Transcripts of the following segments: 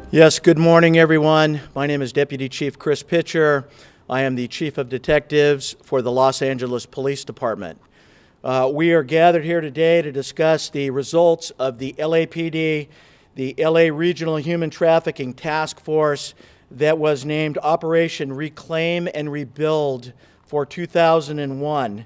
Yes, good morning, everyone. My name is Deputy Chief Chris Pitcher. I am the Chief of Detectives for the Los Angeles Police Department. We are gathered here today to discuss the results of the LAPD, the LA Regional Human Trafficking Task Force that was named Operation Reclaim and Rebuild for 2001.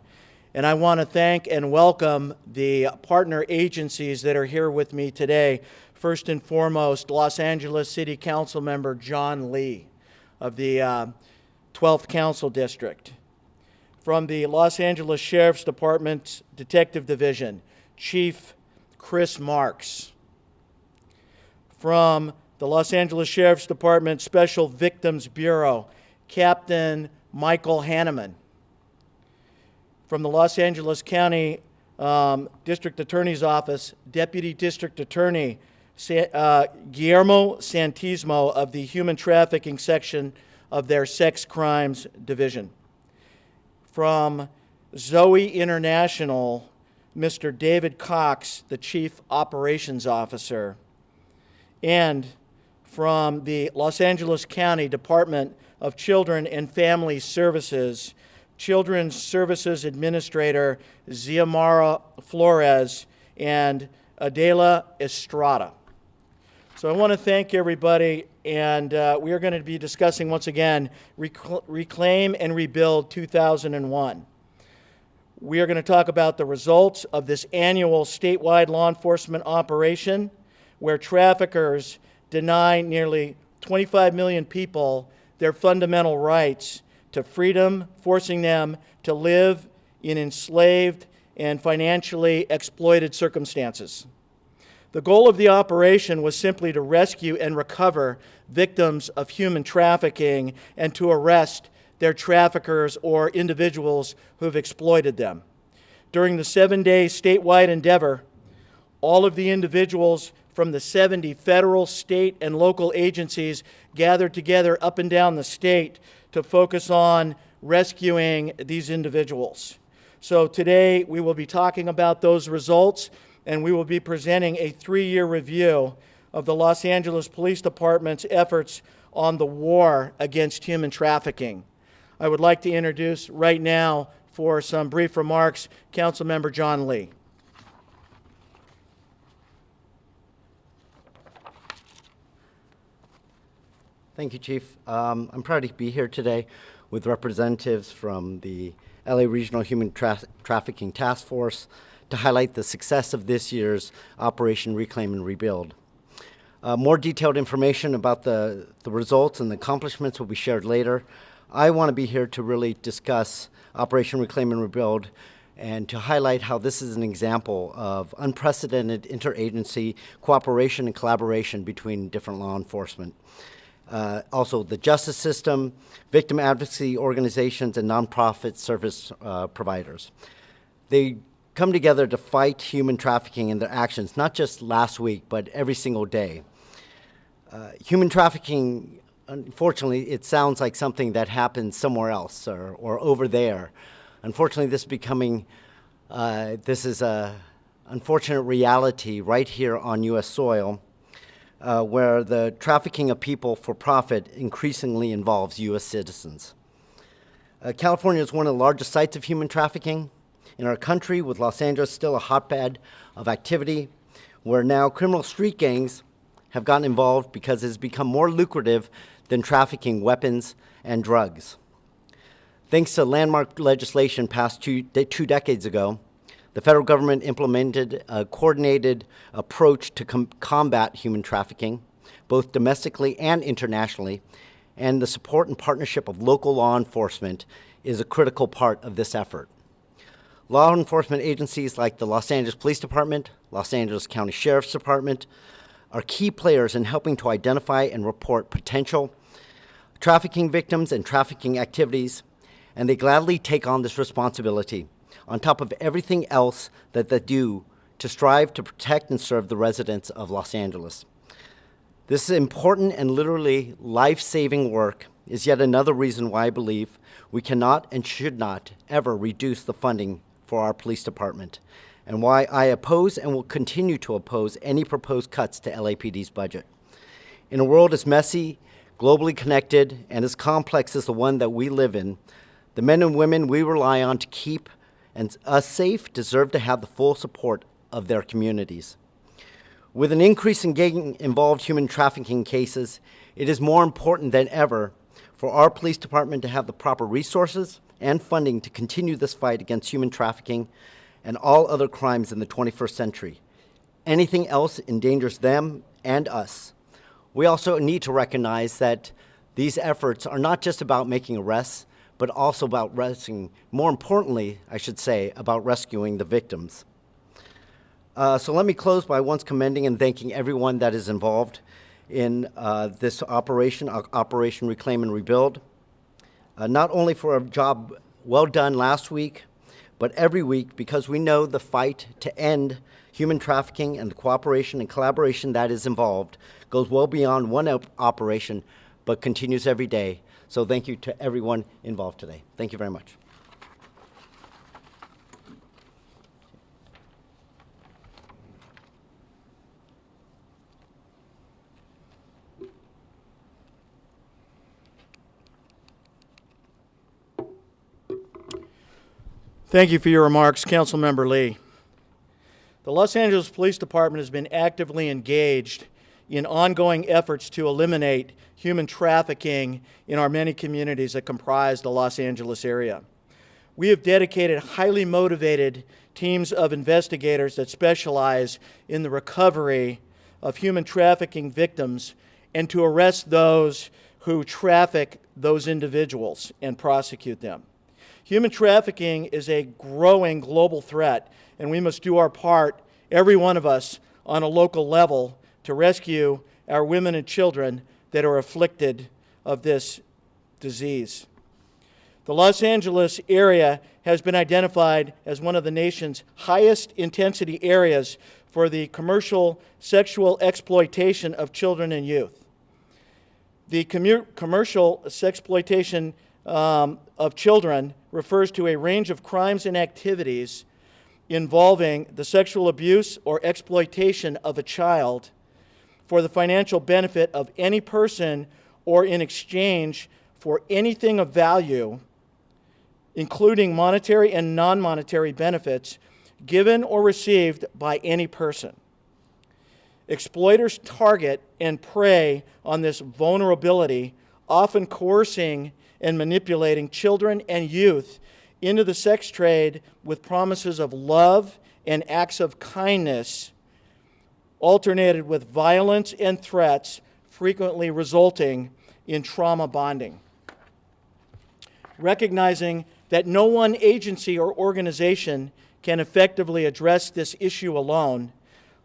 And I want to thank and welcome the partner agencies that are here with me today. First and foremost, Los Angeles City Council member John Lee of the 12th Council District. From the Los Angeles Sheriff's Department Detective Division, Chief Chris Marks. From the Los Angeles Sheriff's Department Special Victims Bureau, Captain Michael Hanneman. From the Los Angeles County District Attorney's Office, Deputy District Attorney Guillermo Santismo of the Human Trafficking Section of their Sex Crimes Division. From Zoe International, Mr. David Cox, the Chief Operations Officer. And from the Los Angeles County Department of Children and Family Services, Children's Services Administrator Xiomara Flores and Adela Estrada. So I want to thank everybody, and we are going to be discussing once again Reclaim and Rebuild 2001. We are going to talk about the results of this annual statewide law enforcement operation where traffickers deny nearly 25 million people their fundamental rights to freedom, forcing them to live in enslaved and financially exploited circumstances. The goal of the operation was simply to rescue and recover victims of human trafficking and to arrest their traffickers or individuals who have exploited them. During the 7-day statewide endeavor, all of the individuals from the 70 federal, state, and local agencies gathered together up and down the state to focus on rescuing these individuals. So today we will be talking about those results, and we will be presenting a 3-year review of the Los Angeles Police Department's efforts on the war against human trafficking. I would like to introduce right now, for some brief remarks, Councilmember John Lee. Thank you, Chief. I'm proud to be here today with representatives from the LA Regional Human Trafficking Task Force to highlight the success of this year's Operation Reclaim and Rebuild. More detailed information about the results and the accomplishments will be shared later. I want to be here to really discuss Operation Reclaim and Rebuild and to highlight how this is an example of unprecedented interagency cooperation and collaboration between different law enforcement. Also, the justice system, victim advocacy organizations, and nonprofit service providers. They come together to fight human trafficking in their actions, not just last week, but every single day. Human trafficking, unfortunately, it sounds like something that happens somewhere else or over there. Unfortunately, this is an unfortunate reality right here on U.S. soil, where the trafficking of people for profit increasingly involves U.S. citizens. California is one of the largest sites of human trafficking in our country, with Los Angeles still a hotbed of activity, where now criminal street gangs have gotten involved because it has become more lucrative than trafficking weapons and drugs. Thanks to landmark legislation passed two decades ago, the federal government implemented a coordinated approach to combat human trafficking, both domestically and internationally, and the support and partnership of local law enforcement is a critical part of this effort. Law enforcement agencies like the Los Angeles Police Department, Los Angeles County Sheriff's Department are key players in helping to identify and report potential trafficking victims and trafficking activities, and they gladly take on this responsibility on top of everything else that they do to strive to protect and serve the residents of Los Angeles. This important and literally life-saving work is yet another reason why I believe we cannot and should not ever reduce the funding for our police department, and why I oppose and will continue to oppose any proposed cuts to LAPD's budget. In a world as messy, globally connected, and as complex as the one that we live in, the men and women we rely on to keep us safe deserve to have the full support of their communities. With an increase in gang-involved human trafficking cases, it is more important than ever for our police department to have the proper resources and funding to continue this fight against human trafficking and all other crimes in the 21st century. Anything else endangers them and us. We also need to recognize that these efforts are not just about making arrests, but also about more importantly, I should say, about rescuing the victims. So let me close by once commending and thanking everyone that is involved in this operation, Operation Reclaim and Rebuild, not only for a job well done last week, but every week, because we know the fight to end human trafficking and the cooperation and collaboration that is involved goes well beyond one operation, but continues every day. So thank you to everyone involved today. Thank you very much. Thank you for your remarks, Councilmember Lee. The Los Angeles Police Department has been actively engaged in ongoing efforts to eliminate human trafficking in our many communities that comprise the Los Angeles area. We have dedicated highly motivated teams of investigators that specialize in the recovery of human trafficking victims and to arrest those who traffic those individuals and prosecute them. Human trafficking is a growing global threat, and we must do our part, every one of us, on a local level to rescue our women and children that are afflicted of this disease. The Los Angeles area has been identified as one of the nation's highest intensity areas for the commercial sexual exploitation of children and youth. The commercial sexploitation of children refers to a range of crimes and activities involving the sexual abuse or exploitation of a child for the financial benefit of any person or in exchange for anything of value, including monetary and non-monetary benefits given or received by any person. Exploiters target and prey on this vulnerability, often coercing and manipulating children and youth into the sex trade with promises of love and acts of kindness, alternated with violence and threats, frequently resulting in trauma bonding. Recognizing that no one agency or organization can effectively address this issue alone,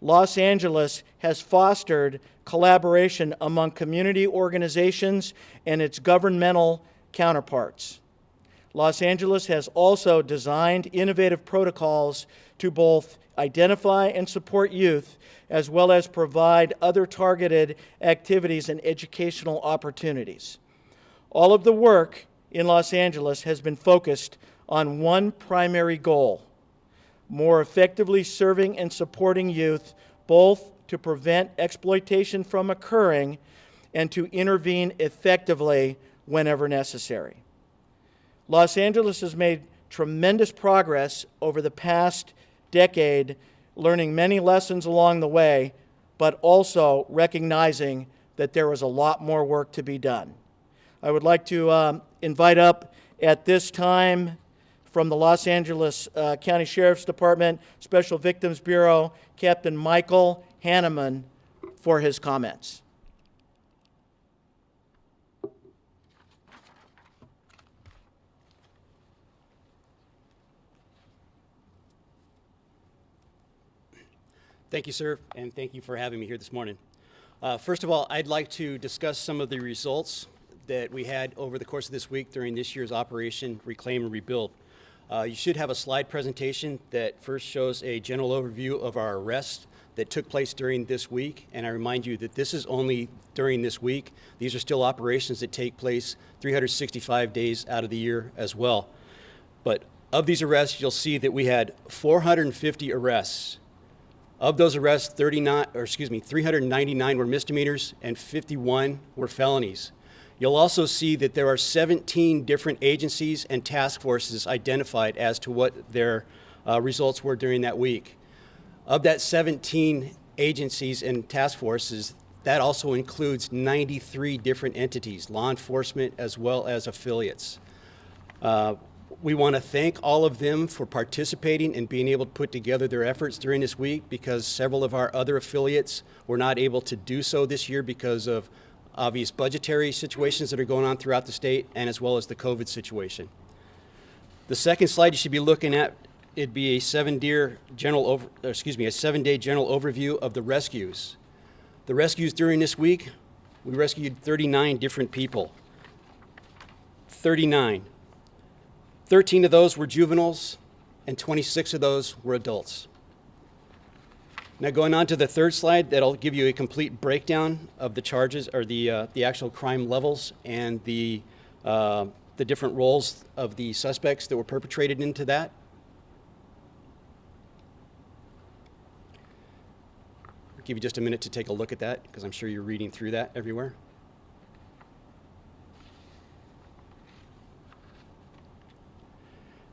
Los Angeles has fostered collaboration among community organizations and its governmental counterparts. Los Angeles has also designed innovative protocols to both identify and support youth, as well as provide other targeted activities and educational opportunities. All of the work in Los Angeles has been focused on one primary goal: more effectively serving and supporting youth, both to prevent exploitation from occurring and to intervene effectively whenever necessary. Los Angeles has made tremendous progress over the past decade, learning many lessons along the way, but also recognizing that there is a lot more work to be done. I would like to invite up at this time from the Los Angeles County Sheriff's Department, Special Victims Bureau, Captain Michael Hanneman for his comments. Thank you, sir, and thank you for having me here this morning. First of all, I'd like to discuss some of the results that we had over the course of this week during this year's Operation Reclaim and Rebuild. You should have a slide presentation that first shows a general overview of our arrests that took place during this week, and I remind you that this is only during this week. These are still operations that take place 365 days out of the year as well. But of these arrests, you'll see that we had 450 arrests Of those arrests, 399 were misdemeanors and 51 were felonies. You'll also see that there are 17 different agencies and task forces identified as to what their results were during that week. Of that 17 agencies and task forces, that also includes 93 different entities, law enforcement as well as affiliates. We want to thank all of them for participating and being able to put together their efforts during this week, because several of our other affiliates were not able to do so this year because of obvious budgetary situations that are going on throughout the state, and as well as the COVID situation. The second slide you should be looking at, it'd be a 7-day general overview of the rescues. The rescues during this week, we rescued 39 different people. 39. 13 of those were juveniles, and 26 of those were adults. Now, going on to the third slide, that'll give you a complete breakdown of the charges, or the actual crime levels, and the different roles of the suspects that were perpetrated into that. I'll give you just a minute to take a look at that, because I'm sure you're reading through that everywhere.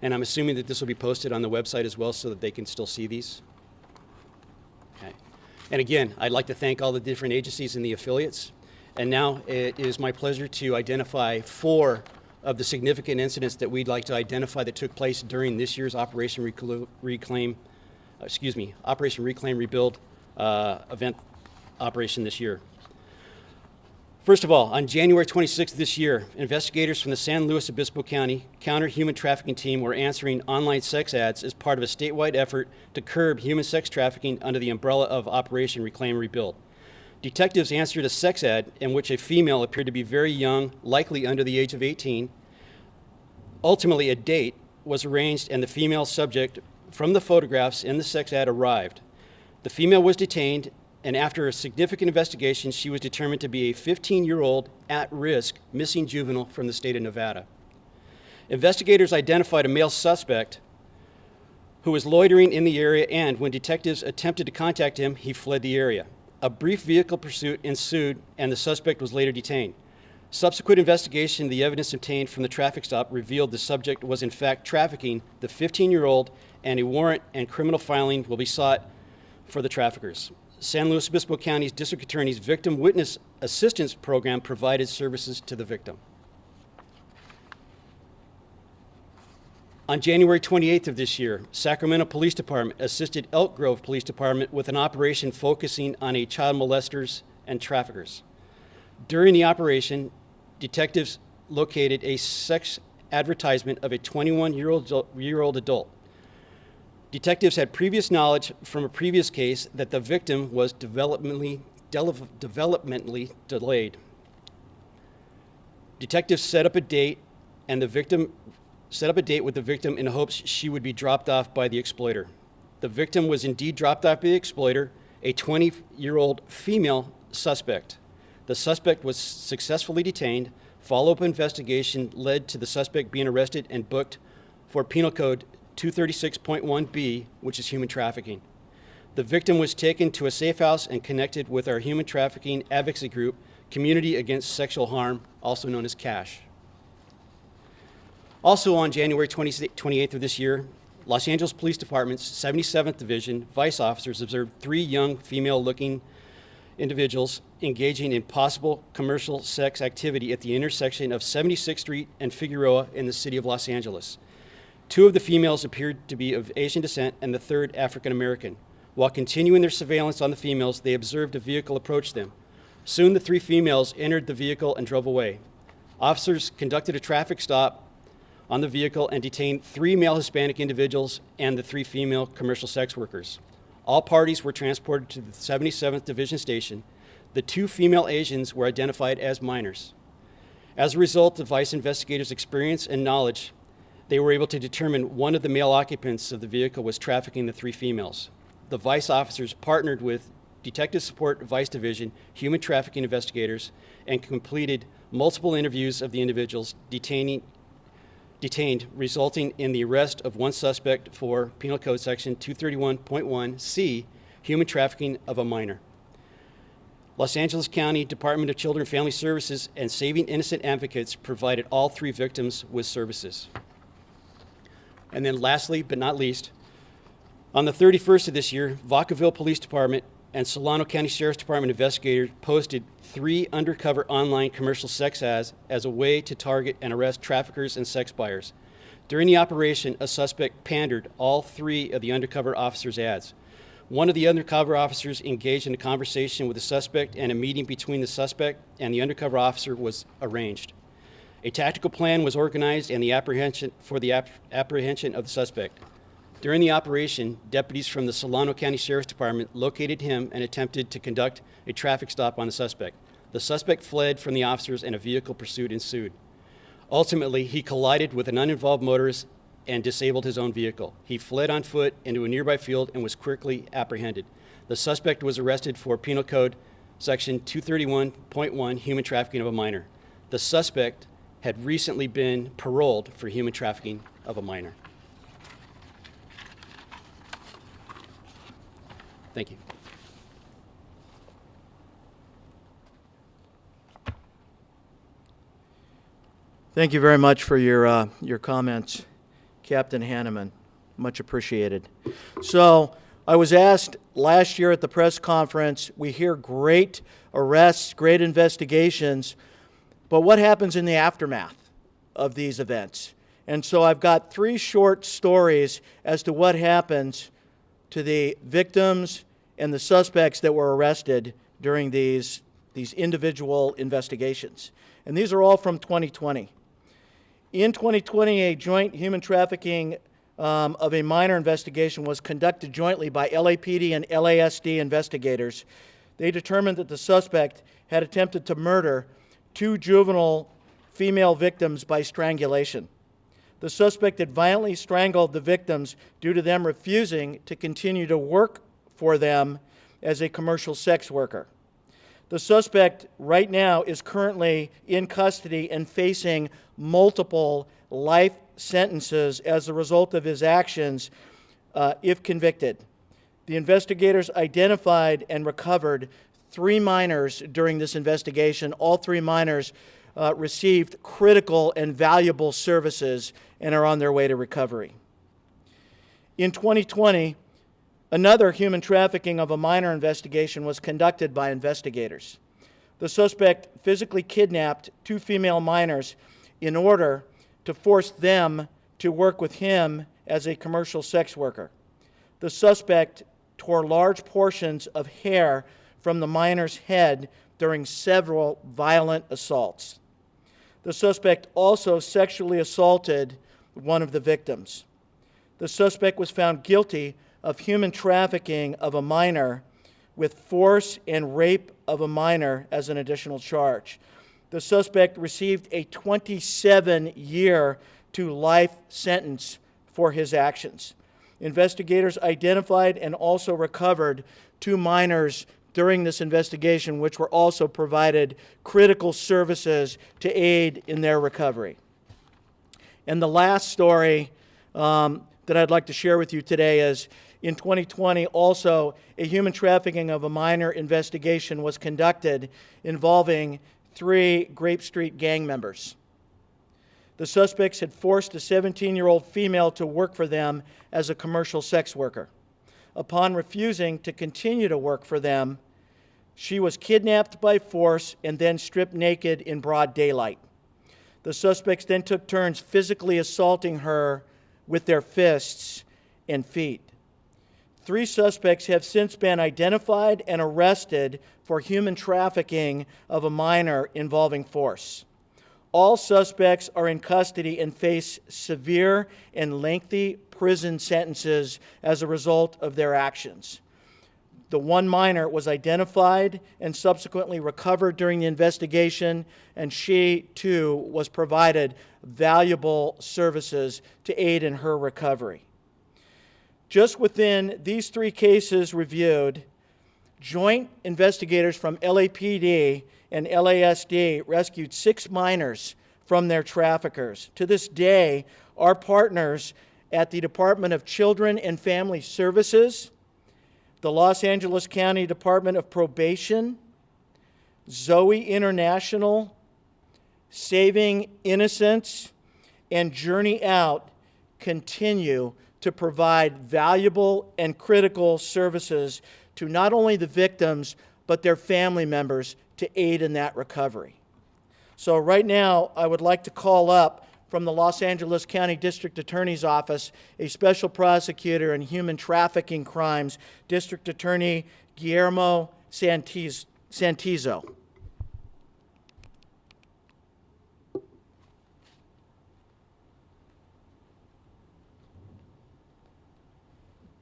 And I'm assuming that this will be posted on the website as well so that they can still see these. Okay. And again, I'd like to thank all the different agencies and the affiliates. And now it is my pleasure to identify 4 of the significant incidents that we'd like to identify that took place during this year's Operation Reclaim Rebuild event operation this year. First of all, on January 26th this year, investigators from the San Luis Obispo County Counter-Human Trafficking Team were answering online sex ads as part of a statewide effort to curb human sex trafficking under the umbrella of Operation Reclaim Rebuild. Detectives answered a sex ad in which a female appeared to be very young, likely under the age of 18. Ultimately, a date was arranged and the female subject from the photographs in the sex ad arrived. The female was detained, and after a significant investigation, she was determined to be a 15-year-old at-risk missing juvenile from the state of Nevada. Investigators identified a male suspect who was loitering in the area, and when detectives attempted to contact him, he fled the area. A brief vehicle pursuit ensued, and the suspect was later detained. Subsequent investigation, the evidence obtained from the traffic stop revealed the subject was in fact trafficking the 15-year-old, and a warrant and criminal filing will be sought for the traffickers. San Luis Obispo County's District Attorney's Victim Witness Assistance Program provided services to the victim. On January 28th of this year, Sacramento Police Department assisted Elk Grove Police Department with an operation focusing on child molesters and traffickers. During the operation, detectives located a sex advertisement of a 21-year-old adult. Detectives had previous knowledge from a previous case that the victim was developmentally delayed. Detectives set up a date with the victim in hopes she would be dropped off by the exploiter. The victim was indeed dropped off by the exploiter, a 20-year-old female suspect. The suspect was successfully detained. Follow-up investigation led to the suspect being arrested and booked for Penal Code 236.1b, which is human trafficking. The victim was taken to a safe house and connected with our human trafficking advocacy group, Community Against Sexual Harm, also known as CASH. Also on January 28th of this year, Los Angeles Police Department's 77th Division vice officers observed 3 young female-looking individuals engaging in possible commercial sex activity at the intersection of 76th Street and Figueroa in the city of Los Angeles. 2 of the females appeared to be of Asian descent and the third African American. While continuing their surveillance on the females, they observed a vehicle approach them. Soon the 3 females entered the vehicle and drove away. Officers conducted a traffic stop on the vehicle and detained 3 male Hispanic individuals and the 3 female commercial sex workers. All parties were transported to the 77th Division Station. The 2 female Asians were identified as minors. As a result of vice investigators' experience and knowledge, they were able to determine one of the male occupants of the vehicle was trafficking the 3 females. The vice officers partnered with Detective Support Vice Division human trafficking investigators and completed multiple interviews of the individuals detained, resulting in the arrest of one suspect for Penal Code Section 231.1c, human trafficking of a minor. Los Angeles County Department of Children and Family Services and Saving Innocent Advocates provided all 3 victims with services. And then lastly, but not least, on the 31st of this year, Vacaville Police Department and Solano County Sheriff's Department investigators posted 3 undercover online commercial sex ads as a way to target and arrest traffickers and sex buyers. During the operation, a suspect pandered all 3 of the undercover officers' ads. One of the undercover officers engaged in a conversation with the suspect, and a meeting between the suspect and the undercover officer was arranged. A tactical plan was organized and the apprehension of the suspect. During the operation, deputies from the Solano County Sheriff's Department located him and attempted to conduct a traffic stop on the suspect. The suspect fled from the officers and a vehicle pursuit ensued. Ultimately, he collided with an uninvolved motorist and disabled his own vehicle. He fled on foot into a nearby field and was quickly apprehended. The suspect was arrested for Penal Code Section 231.1, human trafficking of a minor. The suspect had recently been paroled for human trafficking of a minor. Thank you. Thank you very much for your comments, Captain Hanneman. Much appreciated. So I was asked last year at the press conference, we hear great arrests, great investigations, but what happens in the aftermath of these events? And so I've got 3 short stories as to what happens to the victims and the suspects that were arrested during these individual investigations. And these are all from 2020. In 2020, a joint human trafficking of a minor investigation was conducted jointly by LAPD and LASD investigators. They determined that the suspect had attempted to murder 2 juvenile female victims by strangulation. The suspect had violently strangled the victims due to them refusing to continue to work for them as a commercial sex worker. The suspect right now is currently in custody and facing multiple life sentences as a result of his actions if convicted. The investigators identified and recovered 3 minors during this investigation. All 3 minors received critical and valuable services and are on their way to recovery. In 2020, another human trafficking of a minor investigation was conducted by investigators. The suspect physically kidnapped 2 female minors in order to force them to work with him as a commercial sex worker. The suspect tore large portions of hair from the minor's head during several violent assaults. The suspect also sexually assaulted one of the victims. The suspect was found guilty of human trafficking of a minor with force and rape of a minor as an additional charge. The suspect received a 27-year to life sentence for his actions. Investigators identified and also recovered 2 minors during this investigation, which were also provided critical services to aid in their recovery. And the last story that I'd like to share with you today is in 2020, also a human trafficking of a minor investigation was conducted involving 3 Grape Street gang members. The suspects had forced a 17-year-old female to work for them as a commercial sex worker. Upon refusing to continue to work for them, she was kidnapped by force and then stripped naked in broad daylight. The suspects then took turns physically assaulting her with their fists and feet. 3 suspects have since been identified and arrested for human trafficking of a minor involving force. All suspects are in custody and face severe and lengthy prison sentences as a result of their actions. The 1 minor was identified and subsequently recovered during the investigation, and she, too, was provided valuable services to aid in her recovery. Just within these 3 cases reviewed, joint investigators from LAPD and LASD rescued 6 minors from their traffickers. To this day, our partners at the Department of Children and Family Services, the Los Angeles County Department of Probation, Zoe International, Saving Innocence, and Journey Out continue to provide valuable and critical services to not only the victims, but their family members to aid in that recovery. So right now, I would like to call up from the Los Angeles County District Attorney's Office, a special prosecutor in human trafficking crimes, District Attorney Guillermo Santizo.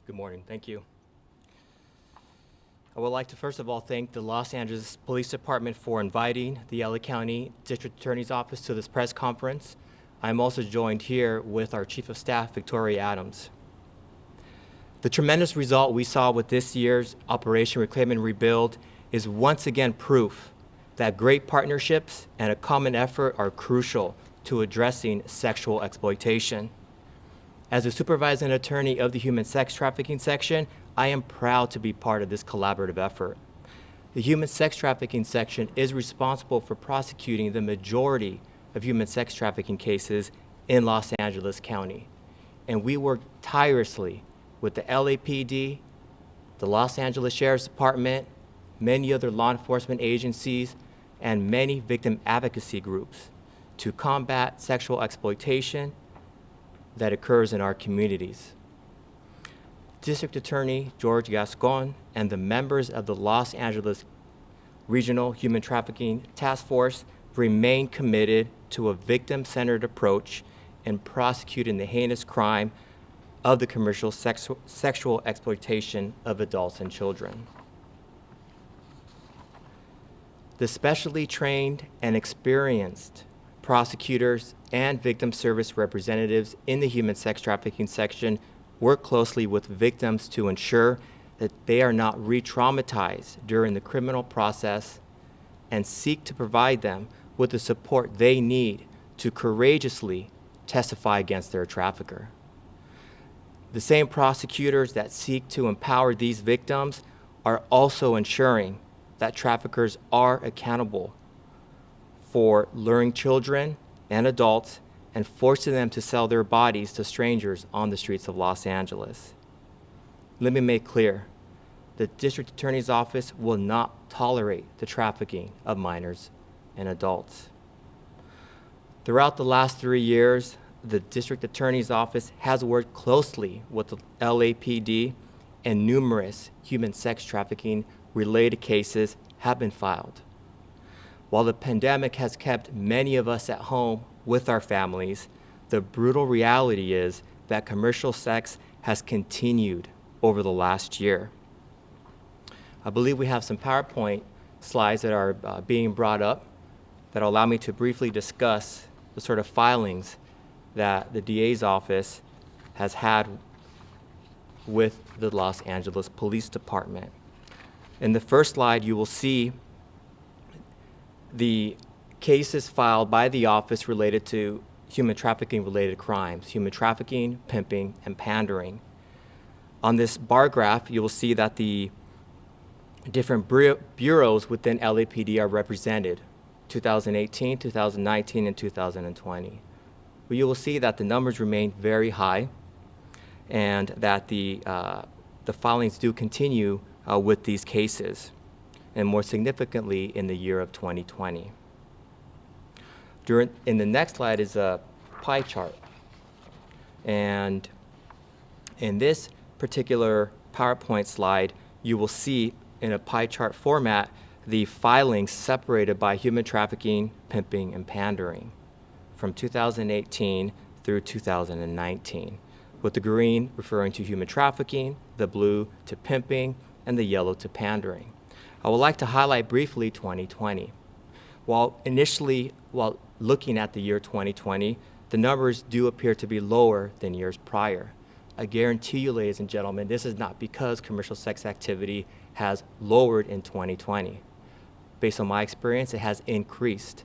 Good morning. Thank you. I would like to first of all thank the Los Angeles Police Department for inviting the LA County District Attorney's Office to this press conference. I'm also joined here with our Chief of Staff, Victoria Adams. The tremendous result we saw with this year's Operation Reclaim and Rebuild is once again proof that great partnerships and a common effort are crucial to addressing sexual exploitation. As the supervising attorney of the Human Sex Trafficking Section, I am proud to be part of this collaborative effort. The Human Sex Trafficking Section is responsible for prosecuting the majority of human sex trafficking cases in Los Angeles County. And we work tirelessly with the LAPD, the Los Angeles Sheriff's Department, many other law enforcement agencies, and many victim advocacy groups to combat sexual exploitation that occurs in our communities. District Attorney George Gascon and the members of the Los Angeles Regional Human Trafficking Task Force remain committed to a victim-centered approach in prosecuting the heinous crime of the commercial sexual exploitation of adults and children. The specially trained and experienced prosecutors and victim service representatives in the Human Sex Trafficking Section work closely with victims to ensure that they are not re-traumatized during the criminal process and seek to provide them with the support they need to courageously testify against their trafficker. The same prosecutors that seek to empower these victims are also ensuring that traffickers are accountable for luring children and adults and forcing them to sell their bodies to strangers on the streets of Los Angeles. Let me make clear, the District Attorney's Office will not tolerate the trafficking of minors and adults. Throughout the last 3 years, the District Attorney's Office has worked closely with the LAPD, and numerous human sex trafficking related cases have been filed. While the pandemic has kept many of us at home with our families, the brutal reality is that commercial sex has continued over the last year. I believe we have some PowerPoint slides that are being brought up that allow me to briefly discuss the sort of filings that the DA's office has had with the Los Angeles Police Department. In the first slide, you will see the cases filed by the office related to human trafficking related crimes, human trafficking, pimping, and pandering. On this bar graph, you will see that the different bureaus within LAPD are represented, 2018, 2019, and 2020. But you will see that the numbers remain very high and that the filings do continue with these cases, and more significantly in the year of 2020. In the next slide is a pie chart. And in this particular PowerPoint slide, you will see in a pie chart format the filings separated by human trafficking, pimping, and pandering from 2018 through 2019, with the green referring to human trafficking, the blue to pimping, and the yellow to pandering. I would like to highlight briefly 2020. While looking at the year 2020, the numbers do appear to be lower than years prior. I guarantee you, ladies and gentlemen, this is not because commercial sex activity has lowered in 2020. Based on my experience, it has increased,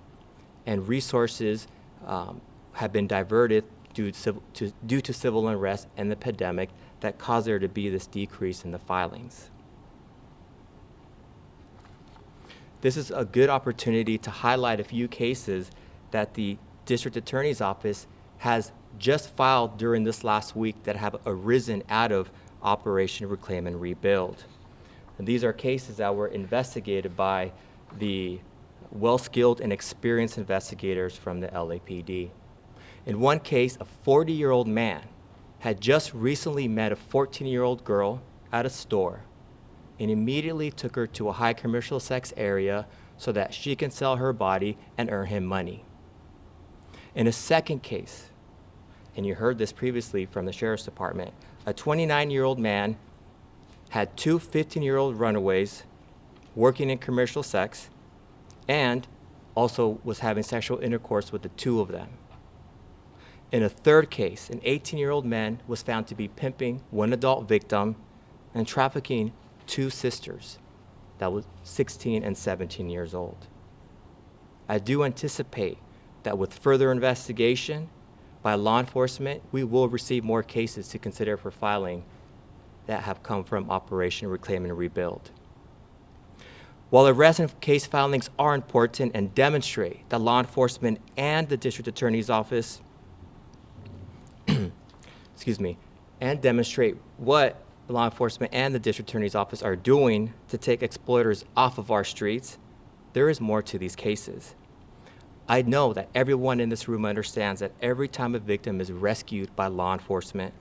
and resources have been diverted due to civil unrest and the pandemic that caused there to be this decrease in the filings. this is a good opportunity to highlight a few cases that the District Attorney's Office has just filed during this last week that have arisen out of Operation Reclaim and Rebuild. And these are cases that were investigated by the well-skilled and experienced investigators from the LAPD. In one case, a 40-year-old man had just recently met a 14-year-old girl at a store and immediately took her to a high commercial sex area so that she can sell her body and earn him money. In a second case, and you heard this previously from the Sheriff's Department, a 29-year-old man had two 15-year-old runaways working in commercial sex and also was having sexual intercourse with the two of them. In a third case, an 18-year-old man was found to be pimping one adult victim and trafficking two sisters that was 16 and 17 years old. I do anticipate that with further investigation by law enforcement, we will receive more cases to consider for filing that have come from Operation Reclaim and Rebuild. While arrest and case filings are important and demonstrate that law enforcement and the District Attorney's Office and demonstrate what law enforcement and the District Attorney's Office are doing to take exploiters off of our streets, there is more to these cases. I know that everyone in this room understands that every time a victim is rescued by law enforcement,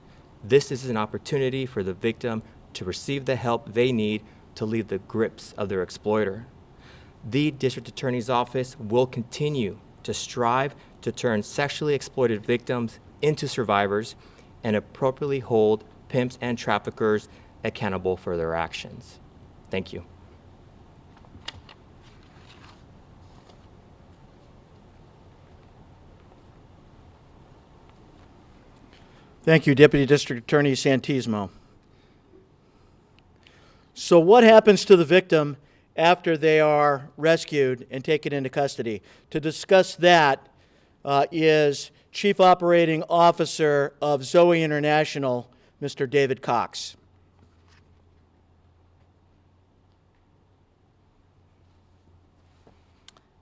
this is an opportunity for the victim to receive the help they need to leave the grips of their exploiter. The District Attorney's Office will continue to strive to turn sexually exploited victims into survivors and appropriately hold pimps and traffickers accountable for their actions. Thank you. Thank you, Deputy District Attorney Santismo. So what happens to the victim after they are rescued and taken into custody? To discuss that is Chief Operating Officer of Zoe International, Mr. David Cox.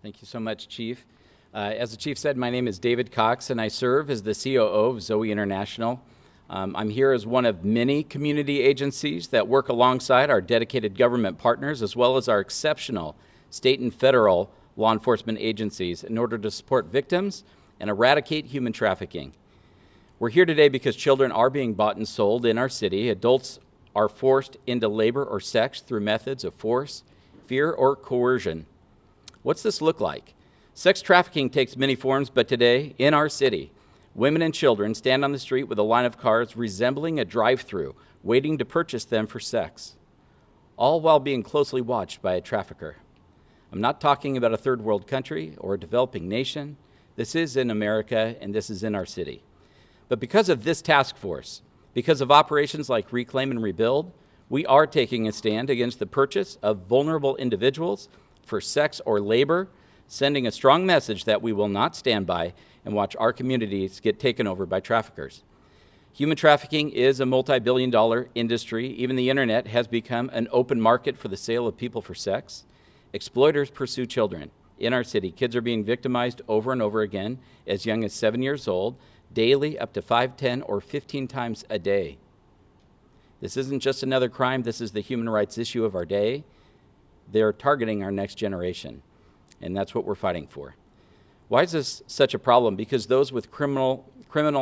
Thank you so much, Chief. As the Chief said, my name is David Cox, and I serve as the COO of Zoe International. I'm here as one of many community agencies that work alongside our dedicated government partners, as well as our exceptional state and federal law enforcement agencies, in order to support victims and eradicate human trafficking. We're here today because children are being bought and sold in our city. Adults are forced into labor or sex through methods of force, fear, or coercion. What's this look like? Sex trafficking takes many forms, but today, in our city, women and children stand on the street with a line of cars resembling a drive-through, waiting to purchase them for sex, all while being closely watched by a trafficker. I'm not talking about a third world country or a developing nation. This is in America, and this is in our city. But because of this task force, because of operations like Reclaim and Rebuild, we are taking a stand against the purchase of vulnerable individuals for sex or labor, sending a strong message that we will not stand by and watch our communities get taken over by traffickers. Human trafficking is a multi-billion-dollar industry. Even the internet has become an open market for the sale of people for sex. Exploiters pursue children. In our city, kids are being victimized over and over again, as young as 7 years old, daily up to 5, 10, or 15 times a day. This isn't just another crime. This is the human rights issue of our day. They're targeting our next generation, and that's what we're fighting for. Why is this such a problem? Because those with criminal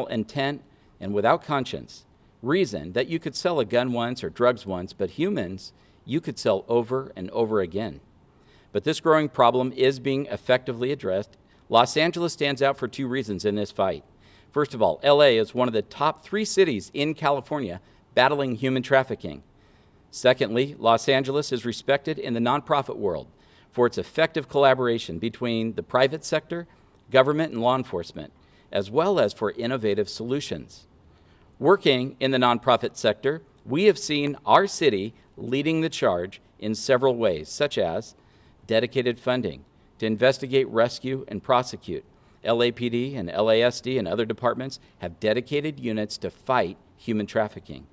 intent and without conscience reason that you could sell a gun once or drugs once, but humans you could sell over and over again. But this growing problem is being effectively addressed. Los Angeles stands out for two reasons in this fight. First of all, LA is one of the top 3 cities in California battling human trafficking. Secondly, Los Angeles is respected in the nonprofit world for its effective collaboration between the private sector, government, and law enforcement, as well as for innovative solutions. Working in the nonprofit sector, we have seen our city leading the charge in several ways, such as dedicated funding to investigate, rescue, and prosecute. LAPD and LASD and other departments have dedicated units to fight human trafficking.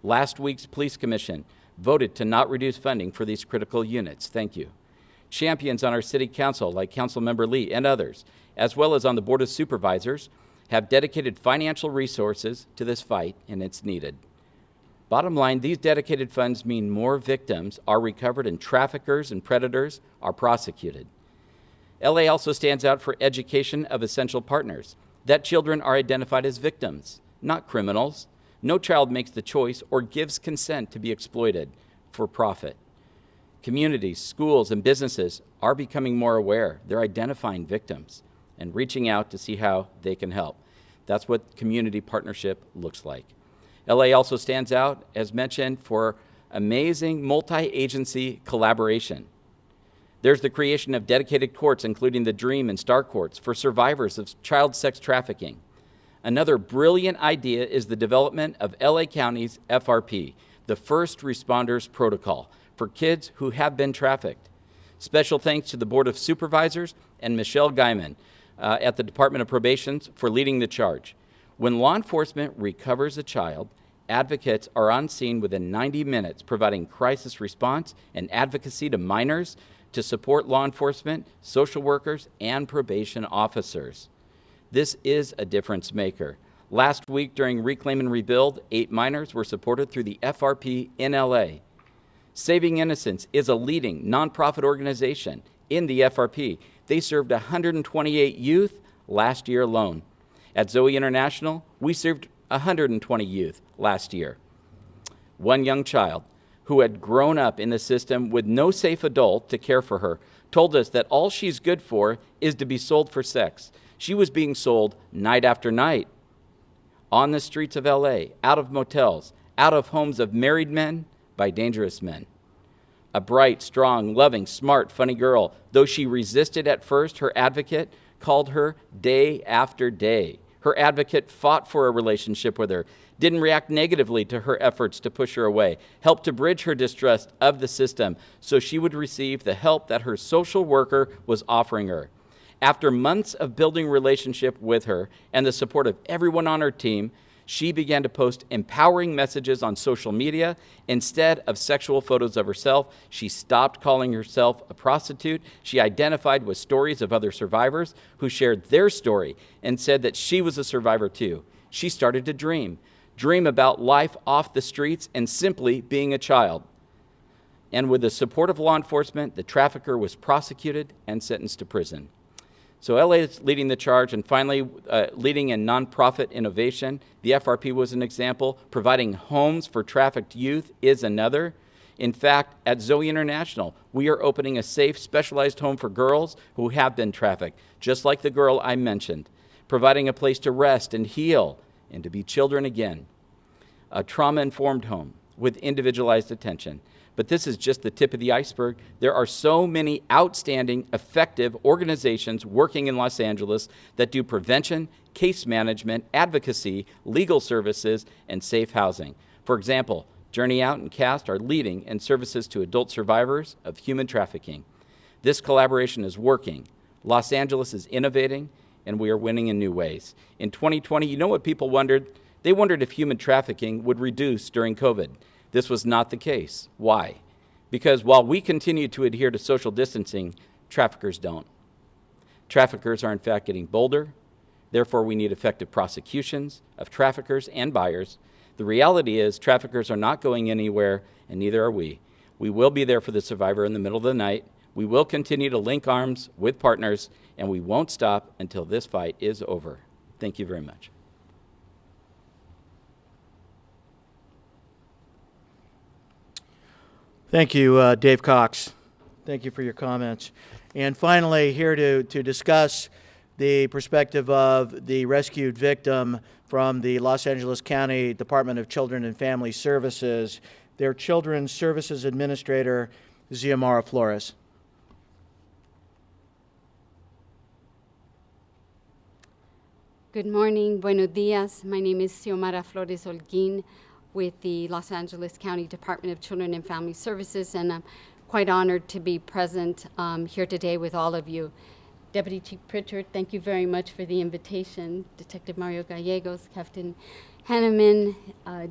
Last week's Police Commission voted to not reduce funding for these critical units. Thank you. Champions on our city council, like Councilmember Lee and others, as well as on the Board of Supervisors, have dedicated financial resources to this fight, and it's needed. Bottom line, these dedicated funds mean more victims are recovered and traffickers and predators are prosecuted. LA also stands out for education of essential partners, that children are identified as victims, not criminals. No child makes the choice or gives consent to be exploited for profit. Communities, schools, and businesses are becoming more aware. They're identifying victims and reaching out to see how they can help. That's what community partnership looks like. LA also stands out, as mentioned, for amazing multi-agency collaboration. There's the creation of dedicated courts, including the Dream and Star Courts, for survivors of child sex trafficking. Another brilliant idea is the development of LA County's FRP, the First Responders Protocol, for kids who have been trafficked. Special thanks to the Board of Supervisors and Michelle Guyman at the Department of Probation for leading the charge. When law enforcement recovers a child, advocates are on scene within 90 minutes, providing crisis response and advocacy to minors to support law enforcement, social workers, and probation officers. This is a difference maker. Last week during Reclaim and Rebuild, 8 minors were supported through the FRP in LA. Saving Innocence is a leading nonprofit organization in the FRP. They served 128 youth last year alone. At Zoe International, we served 120 youth last year. One young child who had grown up in the system with no safe adult to care for her told us that all she's good for is to be sold for sex. She was being sold night after night on the streets of LA, out of motels, out of homes of married men by dangerous men. A bright, strong, loving, smart, funny girl. Though she resisted at first, her advocate called her day after day. Her advocate fought for a relationship with her, didn't react negatively to her efforts to push her away, helped to bridge her distrust of the system so she would receive the help that her social worker was offering her. After months of building relationship with her and the support of everyone on her team, she began to post empowering messages on social media. Instead of sexual photos of herself, she stopped calling herself a prostitute. She identified with stories of other survivors who shared their story and said that she was a survivor too. She started to dream about life off the streets and simply being a child. And with the support of law enforcement, the trafficker was prosecuted and sentenced to prison. So LA is leading the charge, and finally, leading in nonprofit innovation. The FRP was an example. Providing homes for trafficked youth is another. In fact, at Zoe International, we are opening a safe, specialized home for girls who have been trafficked, just like the girl I mentioned, providing a place to rest and heal and to be children again. A trauma-informed home with individualized attention. But this is just the tip of the iceberg. There are so many outstanding, effective organizations working in Los Angeles that do prevention, case management, advocacy, legal services, and safe housing. For example, Journey Out and CAST are leading in services to adult survivors of human trafficking. This collaboration is working. Los Angeles is innovating, and we are winning in new ways. In 2020, you know what people wondered? They wondered if human trafficking would reduce during COVID. This was not the case. Why? Because while we continue to adhere to social distancing, traffickers don't. Traffickers are in fact getting bolder. Therefore, we need effective prosecutions of traffickers and buyers. The reality is traffickers are not going anywhere, and neither are we. We will be there for the survivor in the middle of the night. We will continue to link arms with partners, and we won't stop until this fight is over. Thank you very much. Thank you, Dave Cox. Thank you for your comments. And finally, here to discuss the perspective of the rescued victim from the Los Angeles County Department of Children and Family Services, their Children's Services Administrator, Xiomara Flores. Good morning, buenos dias. My name is Xiomara Flores Holguin with the Los Angeles County Department of Children and Family Services, and I'm quite honored to be present here today with all of you. Deputy Chief Pritchard, thank you very much for the invitation. Detective Mario Gallegos, Captain Hanneman,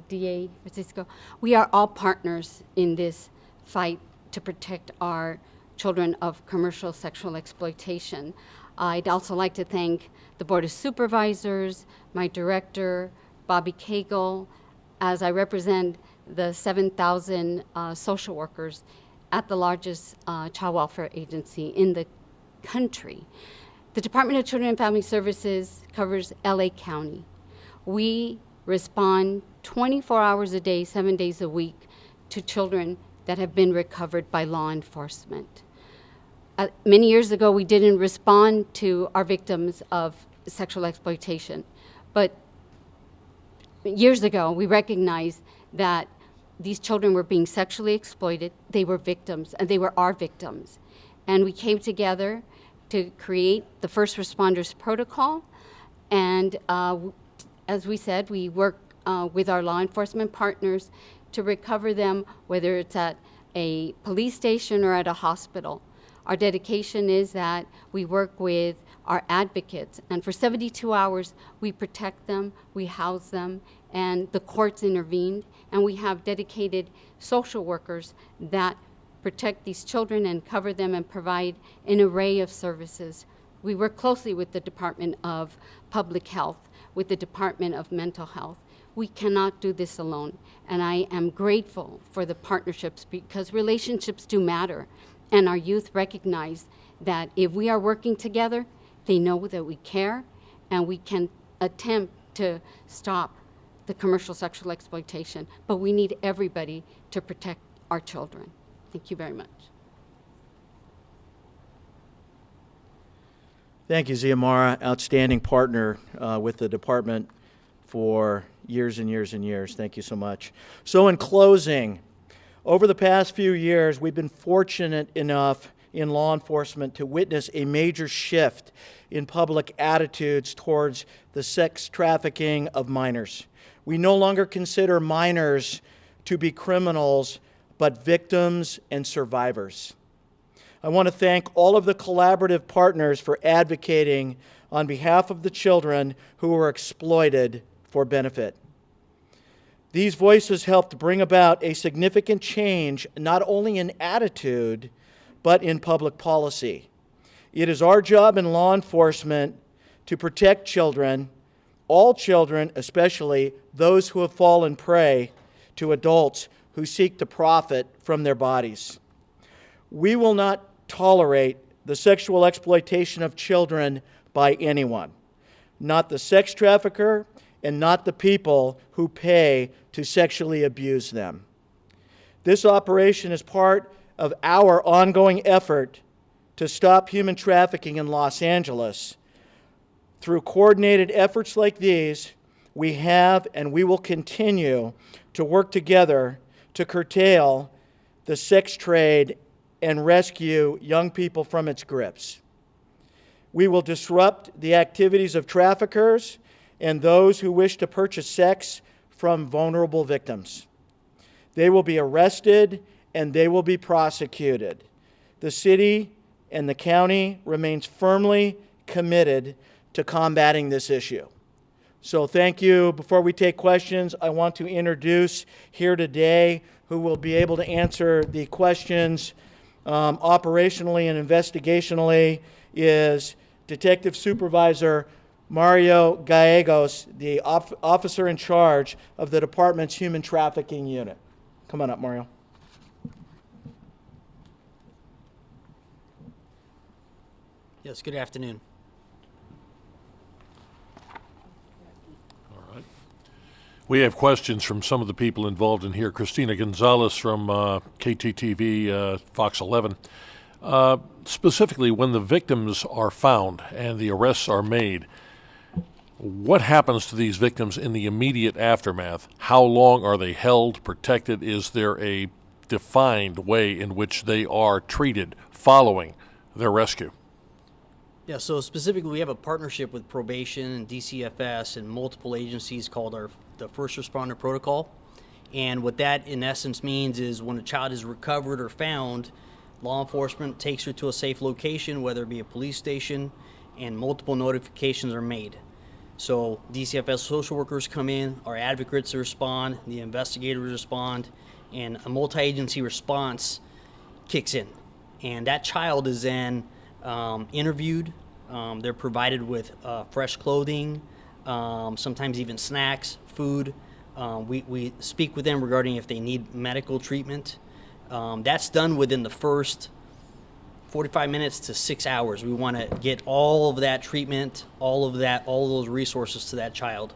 DA Francisco. We are all partners in this fight to protect our children of commercial sexual exploitation. I'd also like to thank the Board of Supervisors, my director, Bobby Cagle, as I represent the 7,000 social workers at the largest child welfare agency in the country. The Department of Children and Family Services covers LA County. We respond 24 hours a day, 7 days a week to children that have been recovered by law enforcement. Many years ago, we didn't respond to our victims of sexual exploitation, but years ago, we recognized that these children were being sexually exploited, they were victims, and they were our victims. And we came together to create the First Responders Protocol, and as we said, we work with our law enforcement partners to recover them, whether it's at a police station or at a hospital. Our dedication is that we work with our advocates, and for 72 hours, we protect them, we house them, and the courts intervened, and we have dedicated social workers that protect these children and cover them and provide an array of services. We work closely with the Department of Public Health, with the Department of Mental Health. We cannot do this alone, and I am grateful for the partnerships because relationships do matter, and our youth recognize that if we are working together, they know that we care, and we can attempt to stop the commercial sexual exploitation, but we need everybody to protect our children. Thank you very much. Thank you, Xiomara, outstanding partner with the department for years and years and years. Thank you so much. So in closing, over the past few years, we've been fortunate enough in law enforcement to witness a major shift in public attitudes towards the sex trafficking of minors. We no longer consider minors to be criminals, but victims and survivors. I want to thank all of the collaborative partners for advocating on behalf of the children who were exploited for benefit. These voices helped bring about a significant change, not only in attitude, but in public policy. It is our job in law enforcement to protect children, all children, especially those who have fallen prey to adults who seek to profit from their bodies. We will not tolerate the sexual exploitation of children by anyone, not the sex trafficker and not the people who pay to sexually abuse them. This operation is part of our ongoing effort to stop human trafficking in Los Angeles. Through coordinated efforts like these, we have and we will continue to work together to curtail the sex trade and rescue young people from its grips. We will disrupt the activities of traffickers and those who wish to purchase sex from vulnerable victims. They will be arrested and they will be prosecuted. The city and the county remains firmly committed to combating this issue. So thank you. Before we take questions, I want to introduce here today who will be able to answer the questions operationally and investigationally is Detective Supervisor Mario Gallegos, the officer in charge of the department's Human Trafficking Unit. Come on up, Mario. Yes, good afternoon. All right. We have questions from some of the people involved in here. Christina Gonzalez from KTTV, Fox 11. Specifically, when the victims are found and the arrests are made, what happens to these victims in the immediate aftermath? How long are they held, protected? Is there a defined way in which they are treated following their rescue? Yeah, so specifically we have a partnership with probation and DCFS and multiple agencies called the First Responder Protocol. And what that in essence means is when a child is recovered or found, law enforcement takes her to a safe location, whether it be a police station, and multiple notifications are made. So DCFS social workers come in, our advocates respond, the investigators respond, and a multi-agency response kicks in. and that child is then interviewed. They're provided with fresh clothing, sometimes even snacks, food. We speak with them regarding if they need medical treatment. That's done within the first 45 minutes to 6 hours. We want to get all of that treatment, all of those resources to that child.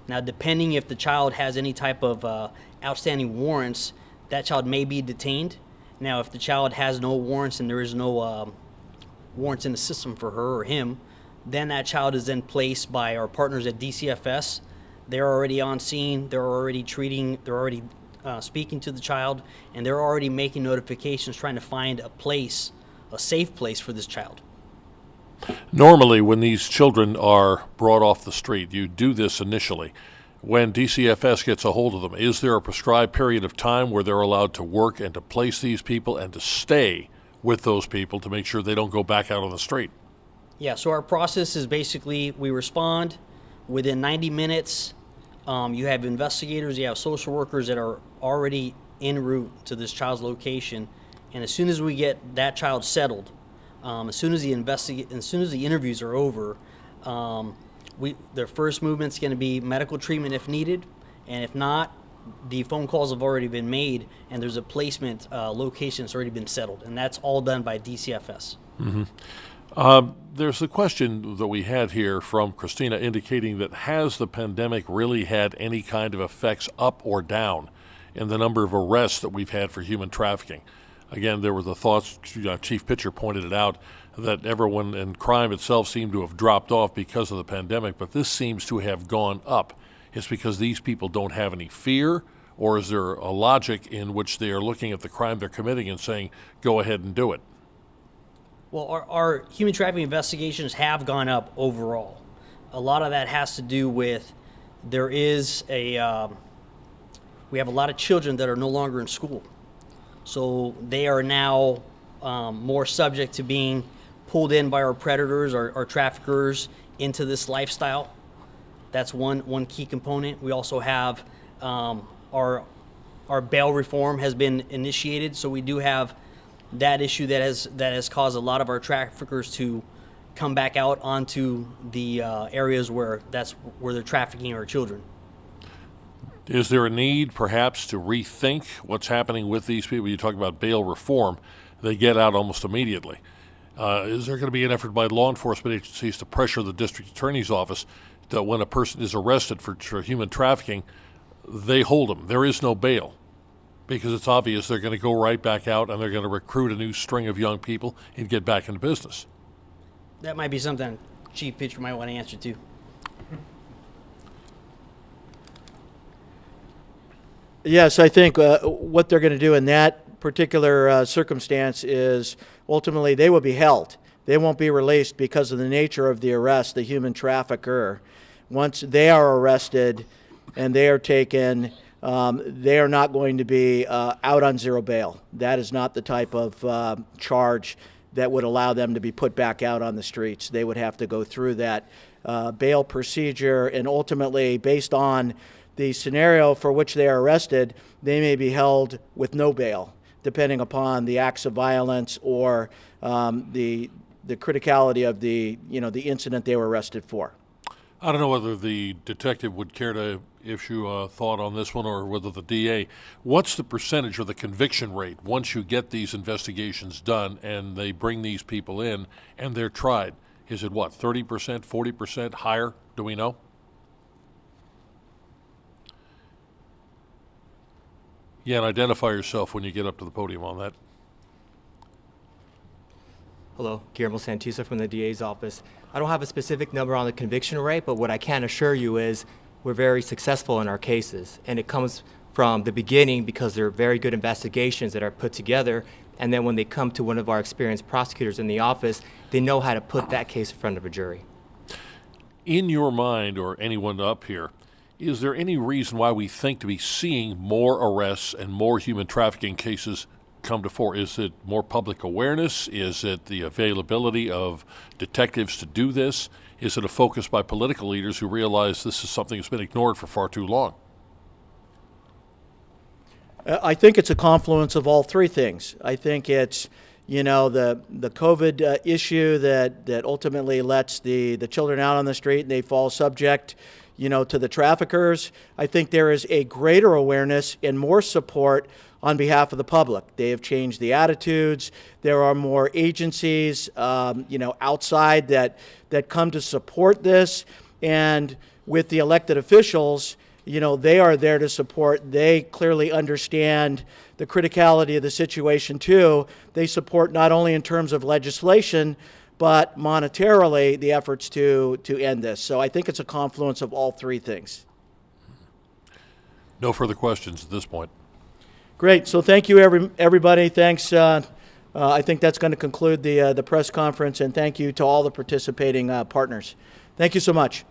Now, depending if the child has any type of outstanding warrants, that child may be detained. Now, if the child has no warrants and there is no warrants in the system for her or him, then that child is then placed by our partners at DCFS. They're already on scene. They're already speaking to the child, and they're already making notifications, trying to find a safe place for this child. Normally, when these children are brought off the street, you do this initially. When DCFS gets a hold of them, is there a prescribed period of time where they're allowed to work and to place these people and to stay with those people to make sure they don't go back out on the street? Yeah, so our process is basically we respond within 90 minutes. You have investigators, you have social workers that are already en route to this child's location, and as soon as we get that child settled, as soon as the interviews are over, their first movement's going to be medical treatment if needed, and if not, the phone calls have already been made, and there's a placement location that's already been settled, and that's all done by DCFS. There's a question that we had here from Christina indicating that has the pandemic really had any kind of effects up or down in the number of arrests that we've had for human trafficking? Again, there were the thoughts, Chief Pitcher pointed it out, that everyone and crime itself seemed to have dropped off because of the pandemic, but this seems to have gone up. Is because these people don't have any fear, or is there a logic in which they are looking at the crime they're committing and saying, go ahead and do it? Well, our human trafficking investigations have gone up overall. A lot of that has to do with we have a lot of children that are no longer in school. So they are now more subject to being pulled in by our predators, our traffickers, into this lifestyle. That's one key component. We also have our bail reform has been initiated, so we do have that issue that has caused a lot of our traffickers to come back out onto the areas where they're trafficking our children. Is there a need, perhaps, to rethink what's happening with these people? You talk about bail reform. They get out almost immediately. Is there going to be an effort by law enforcement agencies to pressure the district attorney's office that when a person is arrested for human trafficking, they hold them? There is no bail because it's obvious they're going to go right back out and they're going to recruit a new string of young people and get back into business. That might be something Chief Pitcher might want to answer to. Yes, I think what they're going to do in that particular circumstance is ultimately they will be held. They won't be released because of the nature of the arrest, the human trafficker. Once they are arrested and they are taken, they are not going to be out on zero bail. That is not the type of charge that would allow them to be put back out on the streets. They would have to go through that bail procedure, and ultimately, based on the scenario for which they are arrested, they may be held with no bail, depending upon the acts of violence or the criticality of the incident they were arrested for. I don't know whether the detective would care to issue a thought on this one or whether the DA. What's the percentage or the conviction rate once you get these investigations done and they bring these people in and they're tried? Is it what, 30%, 40%, higher? Do we know? Yeah, and identify yourself when you get up to the podium on that. Hello, Guillermo Santusa from the DA's office. I don't have a specific number on the conviction rate, but what I can assure you is we're very successful in our cases. And it comes from the beginning because they're very good investigations that are put together. And then when they come to one of our experienced prosecutors in the office, they know how to put that case in front of a jury. In your mind, or anyone up here, is there any reason why we think to be seeing more arrests and more human trafficking cases come to fore? Is it more public awareness? Is it the availability of detectives to do this? Is it a focus by political leaders who realize this is something that's been ignored for far too long? I think it's a confluence of all three things. I think it's, the COVID issue that ultimately lets the children out on the street and they fall subject, to the traffickers. I think there is a greater awareness and more support on behalf of the public. They have changed the attitudes. There are more agencies, outside that come to support this. And with the elected officials, they are there to support. They clearly understand the criticality of the situation too. They support not only in terms of legislation, but monetarily the efforts to end this. So I think it's a confluence of all three things. No further questions at this point. Great. So thank you, everybody. Thanks. I think that's going to conclude the press conference, and thank you to all the participating partners. Thank you so much.